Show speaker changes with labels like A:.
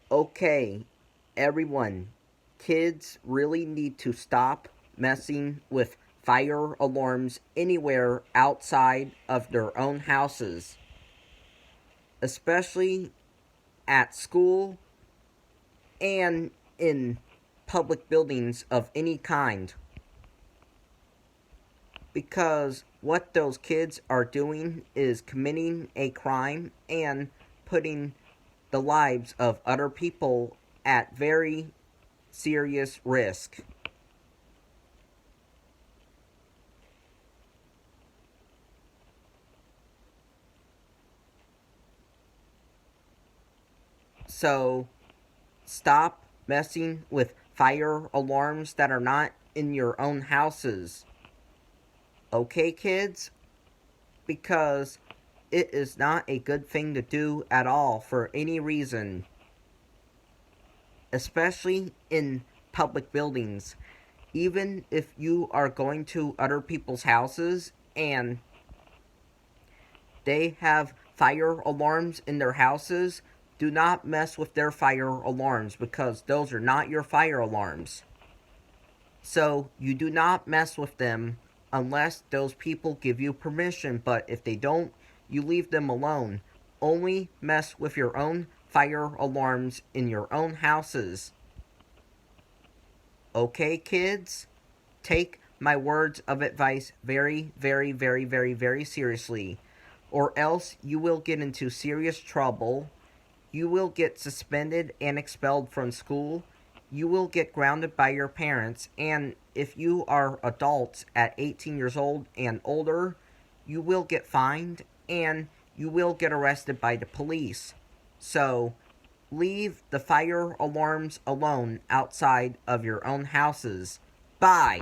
A: Okay, everyone, kids really need to stop messing with fire alarms anywhere outside of their own houses, especially at school and in public buildings of any kind. Because what those kids are doing is committing a crime and putting the lives of other people at very serious risk. So stop messing with fire alarms that are not in your own houses. Okay, kids? Because it is not a good thing to do at all for any reason, especially in public buildings. Even if you are going to other people's houses and they have fire alarms in their houses, do not mess with their fire alarms because those are not your fire alarms. So you do not mess with them unless those people give you permission, but if they don't, you leave them alone. Only mess with your own fire alarms in your own houses. Okay, kids? Take my words of advice very, very, very, very, very seriously, or else you will get into serious trouble. You will get suspended and expelled from school. You will get grounded by your parents. And if you are adults at 18 years old and older, you will get fined and you will get arrested by the police. So, leave the fire alarms alone outside of your own houses. Bye.